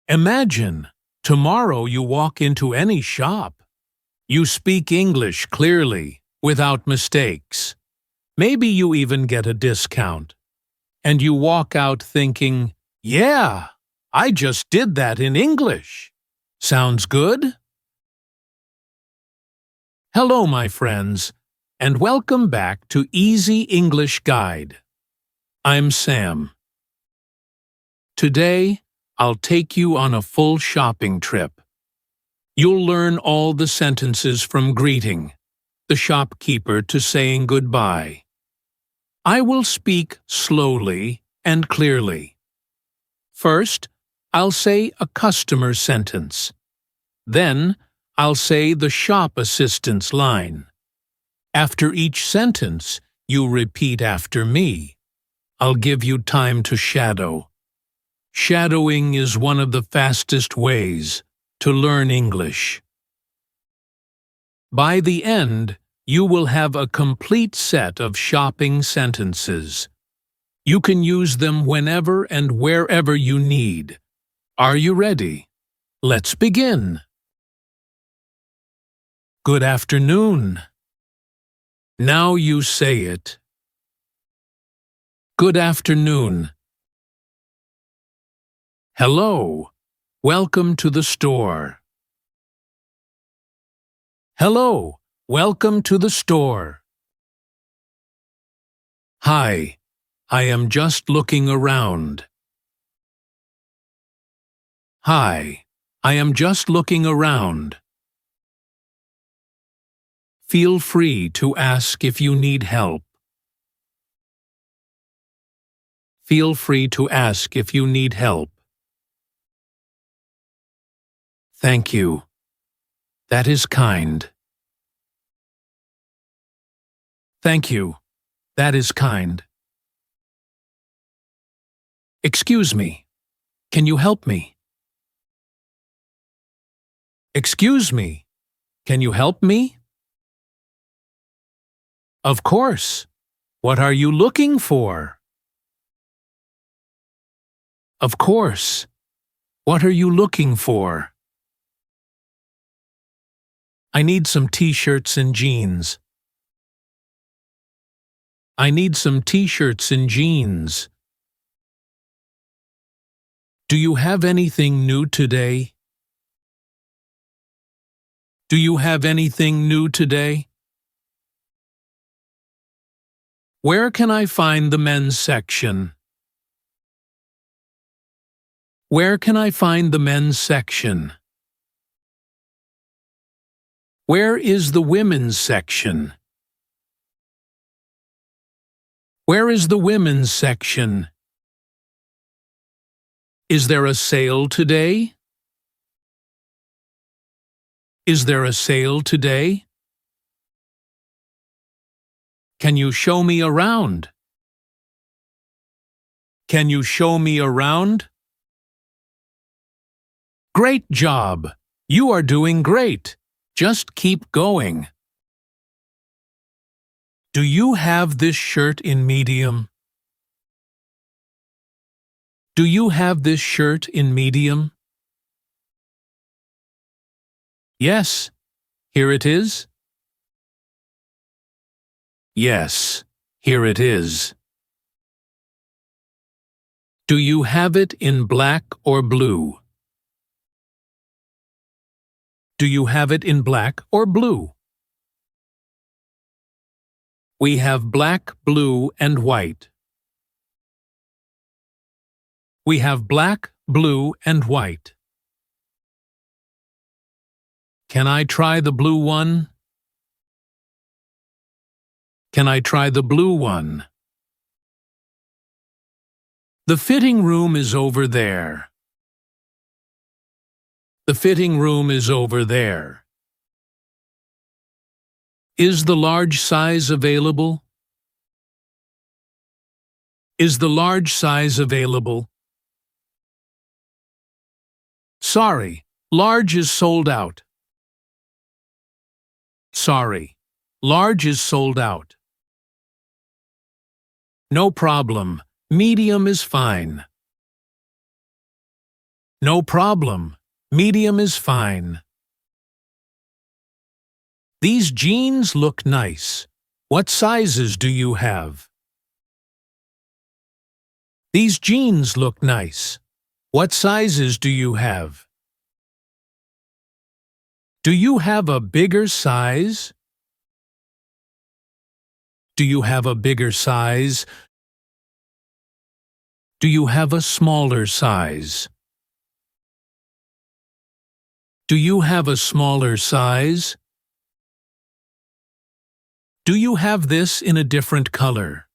Imagine, tomorrow you walk into any shop. You speak English clearly, without mistakes. Maybe you even get a discount. And you walk out thinking, "Yeah, I just did that in English." Sounds good? Hello, my friends, and welcome back to Easy English Guide. I'm Sam. Today, I'll take you on a full shopping trip. You'll learn all the sentences from greeting, the shopkeeper to saying goodbye. I will speak slowly and clearly. First, I'll say a customer sentence. Then, I'll say the shop assistant's line. After each sentence, you repeat after me. I'll give you time to shadow. Shadowing is one of the fastest ways to learn English. By the end, you will have a complete set of shopping sentences. You can use them whenever and wherever you need. Are you ready? Let's begin. Good afternoon. Now you say it. Good afternoon. Hello. Welcome to the store. Hello. Welcome to the store. Hi. I am just looking around. Hi. I am just looking around. Feel free to ask if you need help. Feel free to ask if you need help. Thank you. That is kind. Thank you. That is kind. Excuse me. Can you help me? Excuse me. Can you help me? Of course. What are you looking for? Of course. What are you looking for? I need some t-shirts and jeans. I need some t-shirts and jeans. Do you have anything new today? Do you have anything new today? Where can I find the men's section? Where can I find the men's section? Where is the women's section? Where is the women's section? Is there a sale today? Is there a sale today? Can you show me around? Can you show me around? Great job! You are doing great! Just keep going. Do you have this shirt in medium? Do you have this shirt in medium? Yes. Here it is? Yes. Here it is. Do you have it in black or blue? Do you have it in black or blue? We have black, blue, and white. We have black, blue, and white. Can I try the blue one? Can I try the blue one? The fitting room is over there. The fitting room is over there. Is the large size available? Is the large size available? Sorry, large is sold out. Sorry, large is sold out. No problem, medium is fine. No problem. Medium is fine. These jeans look nice. What sizes do you have? These jeans look nice. What sizes do you have? Do you have a bigger size? Do you have a bigger size? Do you have a smaller size? Do you have a smaller size? Do you have this in a different color?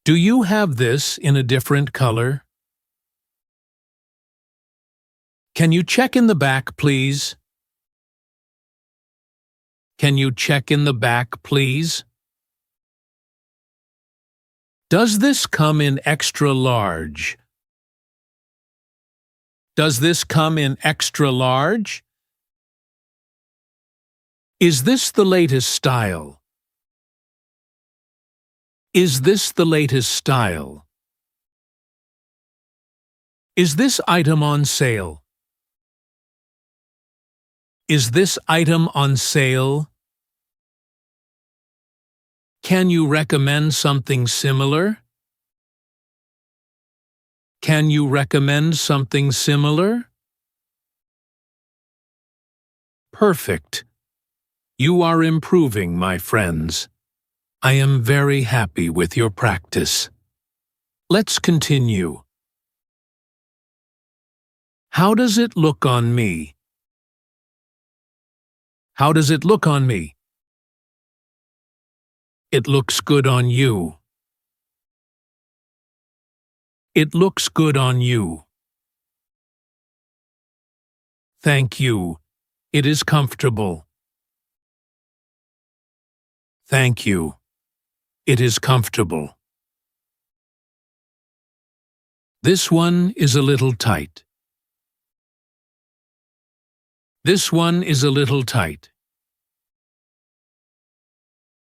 Do you have this in a different color? Can you check in the back, please? Can you check in the back, please? Does this come in extra large? Does this come in extra large? Is this the latest style? Is this the latest style? Is this item on sale? Is this item on sale? Can you recommend something similar? Can you recommend something similar? Perfect. You are improving, my friends. I am very happy with your practice. Let's continue. How does it look on me? How does it look on me? It looks good on you. It looks good on you. Thank you. It is comfortable. Thank you. It is comfortable. This one is a little tight. This one is a little tight.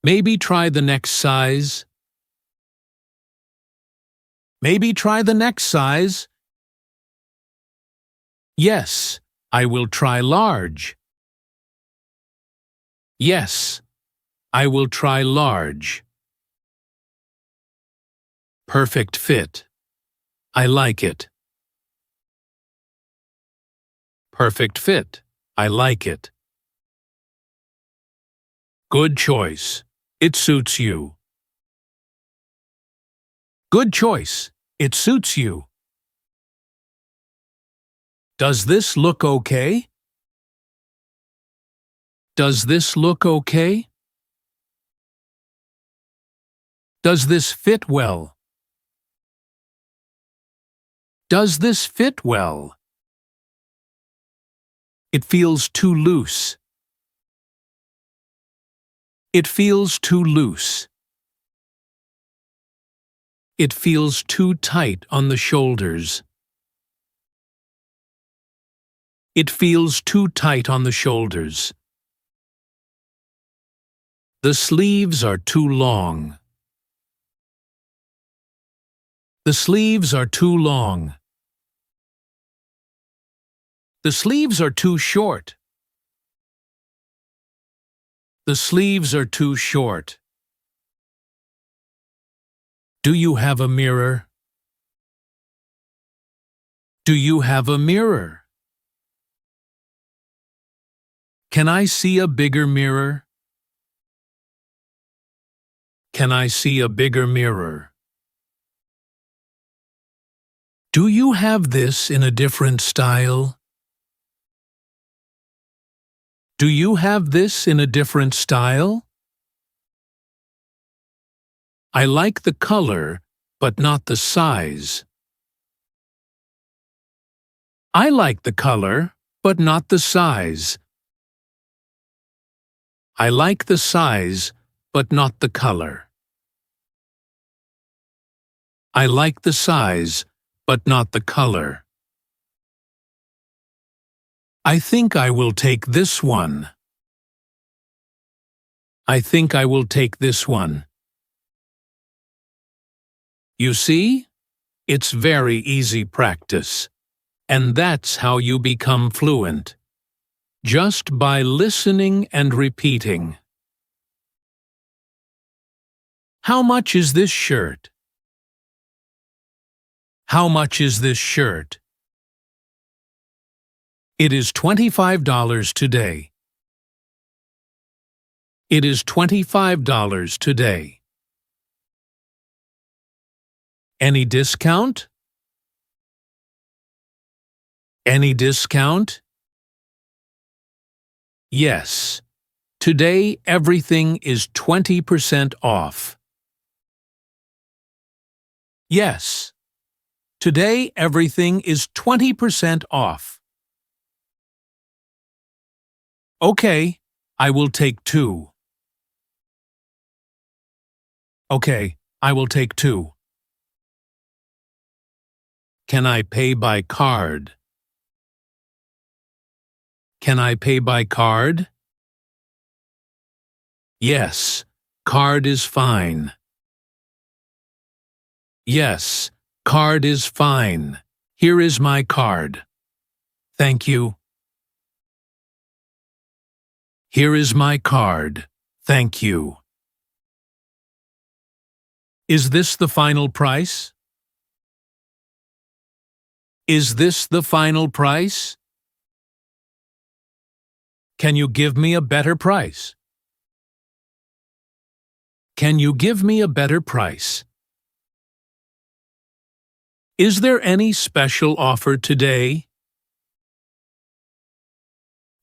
Maybe try the next size. Maybe try the next size. Yes, I will try large. Yes, I will try large. Perfect fit. I like it. Perfect fit. I like it. Good choice. It suits you. Good choice. It suits you. Does this look okay? Does this look okay? Does this fit well? Does this fit well? It feels too loose. It feels too loose. It feels too tight on the shoulders. It feels too tight on the shoulders. The sleeves are too long. The sleeves are too long. The sleeves are too short. The sleeves are too short. Do you have a mirror? Do you have a mirror? Can I see a bigger mirror? Can I see a bigger mirror? Do you have this in a different style? Do you have this in a different style? I like the color, but not the size. I like the color, but not the size. I like the size, but not the color. I like the size, but not the color. I think I will take this one. I think I will take this one. You see? It's very easy practice. And that's how you become fluent. Just by listening and repeating. How much is this shirt? How much is this shirt? It is $25 today. It is $25 today. Any discount? Any discount? Yes. Today everything is 20% off. Yes. Today everything is 20% off. Okay, I will take 2. Okay, I will take 2. Can I pay by card? Can I pay by card? Yes, card is fine. Yes, card is fine. Here is my card. Thank you. Here is my card. Thank you. Is this the final price? Is this the final price? Can you give me a better price? Can you give me a better price? Is there any special offer today?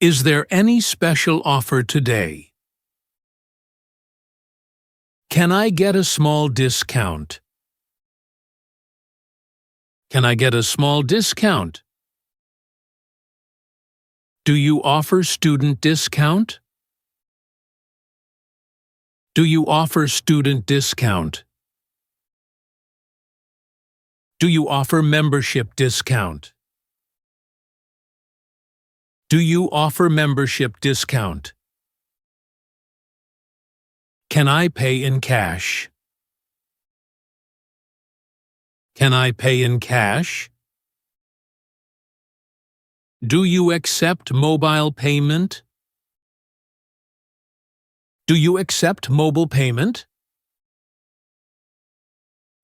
Is there any special offer today? Can I get a small discount? Can I get a small discount? Do you offer student discount? Do you offer student discount? Do you offer membership discount? Do you offer membership discount? Can I pay in cash? Can I pay in cash? Do you accept mobile payment? Do you accept mobile payment?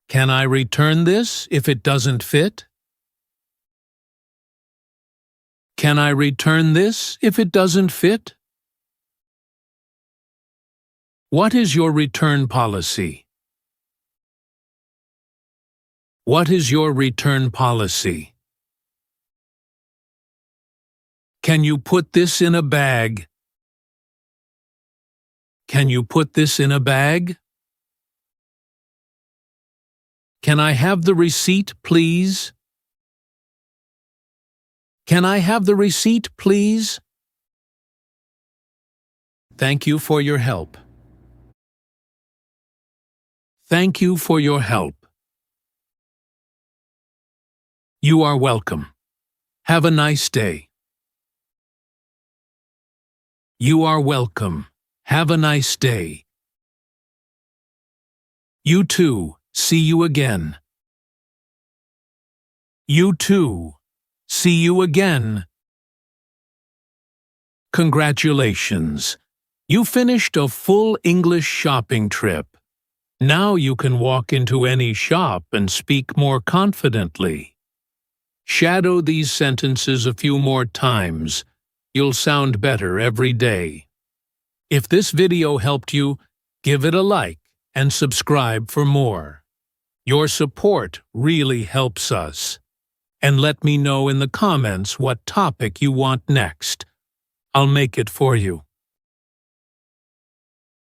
Can I return this if it doesn't fit? Can I return this if it doesn't fit? What is your return policy? What is your return policy? Can you put this in a bag? Can you put this in a bag? Can I have the receipt, please? Can I have the receipt, please? Thank you for your help. Thank you for your help. You are welcome. Have a nice day. You are welcome. Have a nice day. You too. See you again. You too. See you again. Congratulations. You finished a full English shopping trip. Now you can walk into any shop and speak more confidently. Shadow these sentences a few more times. You'll sound better every day. If this video helped you, give it a like and subscribe for more. Your support really helps us. And let me know in the comments what topic you want next. I'll make it for you.